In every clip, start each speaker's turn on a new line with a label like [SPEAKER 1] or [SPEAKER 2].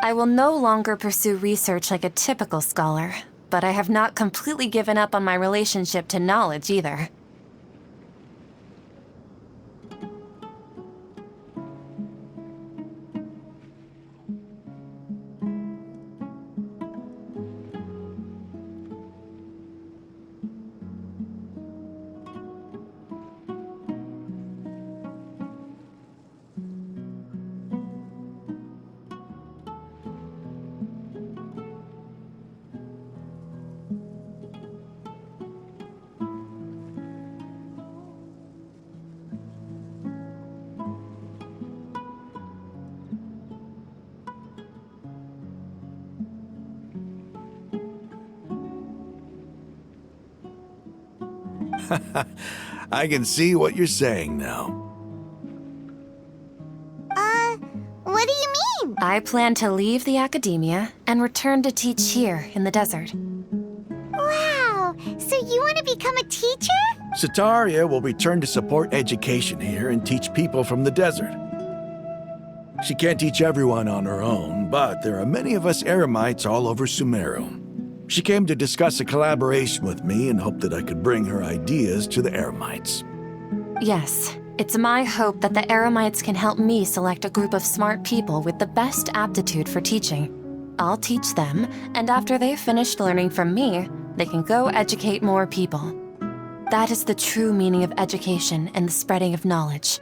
[SPEAKER 1] I will no longer pursue research like a typical scholar, but I have not completely given up on my relationship to knowledge either.
[SPEAKER 2] I can see what you're saying now.
[SPEAKER 3] What do you mean?
[SPEAKER 1] I plan to leave the academia and return to teach here in the desert.
[SPEAKER 3] Wow, so you want to become a teacher?
[SPEAKER 2] Seteria will return to support education here and teach people from the desert. She can't teach everyone on her own, but there are many of us eremites all over Sumeru. She came to discuss a collaboration with me and hoped that I could bring her ideas to the eremites.
[SPEAKER 1] Yes, it's my hope that the eremites can help me select a group of smart people with the best aptitude for teaching. I'll teach them, and after they've finished learning from me, they can go educate more people. That is the true meaning of education and the spreading of knowledge.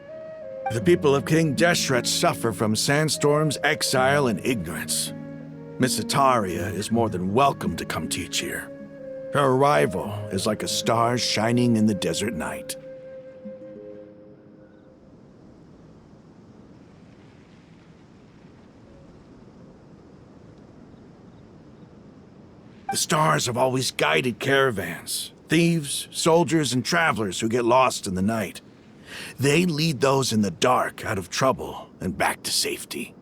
[SPEAKER 2] The people of King Deshret suffer from sandstorms, exile, and ignorance. Miss Seteria is more than welcome to come teach here. Her arrival is like a star shining in the desert night. The stars have always guided caravans, thieves, soldiers, and travelers who get lost in the night. They lead those in the dark out of trouble and back to safety.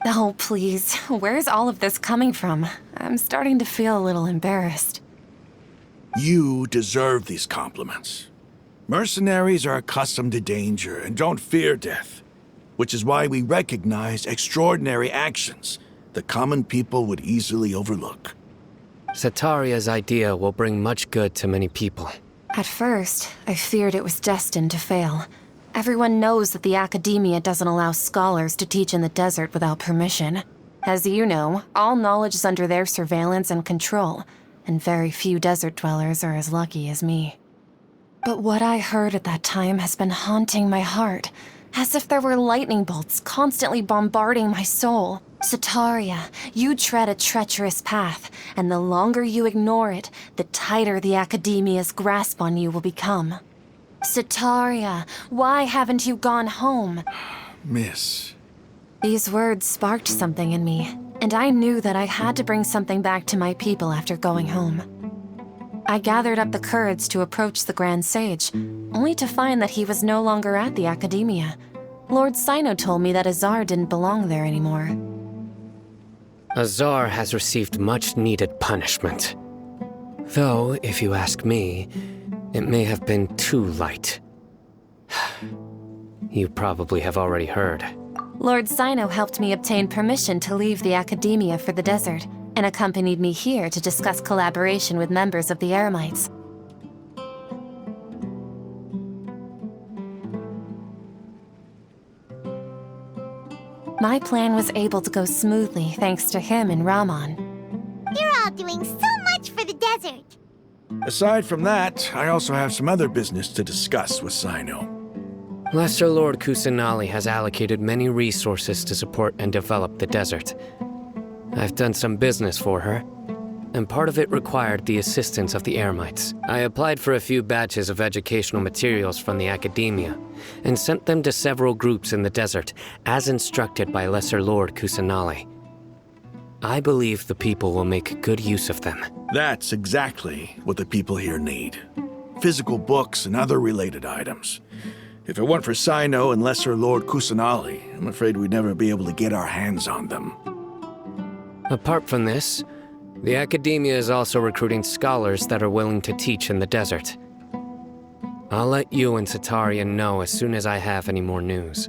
[SPEAKER 1] Oh, please, where's all of this coming from? I'm starting to feel a little embarrassed.
[SPEAKER 2] You deserve these compliments. Mercenaries are accustomed to danger and don't fear death, which is why we recognize extraordinary actions that common people would easily overlook.
[SPEAKER 4] Setaria's idea will bring much good to many people.
[SPEAKER 1] At first, I feared it was destined to fail. Everyone knows that the academia doesn't allow scholars to teach in the desert without permission. As you know, all knowledge is under their surveillance and control, and very few desert dwellers are as lucky as me. But what I heard at that time has been haunting my heart, as if there were lightning bolts constantly bombarding my soul. Seteria, you tread a treacherous path, and the longer you ignore it, the tighter the academia's grasp on you will become. Seteria, why haven't you gone home?
[SPEAKER 2] Miss.
[SPEAKER 1] These words sparked something in me, and I knew that I had to bring something back to my people after going home. I gathered up the courage to approach the Grand Sage, only to find that he was no longer at the academia. Lord Sino told me that Azar didn't belong there anymore.
[SPEAKER 4] Azar has received much-needed punishment. Though, if you ask me, it may have been too light. You probably have already heard.
[SPEAKER 1] Lord Sino helped me obtain permission to leave the academia for the desert, and accompanied me here to discuss collaboration with members of the Eremites. My plan was able to go smoothly thanks to him and Rahman.
[SPEAKER 3] You're all doing so much for the desert.
[SPEAKER 2] Aside from that, I also have some other business to discuss with Sino.
[SPEAKER 4] Lesser Lord Kusanali has allocated many resources to support and develop the desert. I've done some business for her, and part of it required the assistance of the Eremites. I applied for a few batches of educational materials from the academia, and sent them to several groups in the desert, as instructed by Lesser Lord Kusanali. I believe the people will make good use of them.
[SPEAKER 2] That's exactly what the people here need. Physical books and other related items. If it weren't for Sino and Lesser Lord Kusanali, I'm afraid we'd never be able to get our hands on them.
[SPEAKER 4] Apart from this, the academia is also recruiting scholars that are willing to teach in the desert. I'll let you and Seteria know as soon as I have any more news.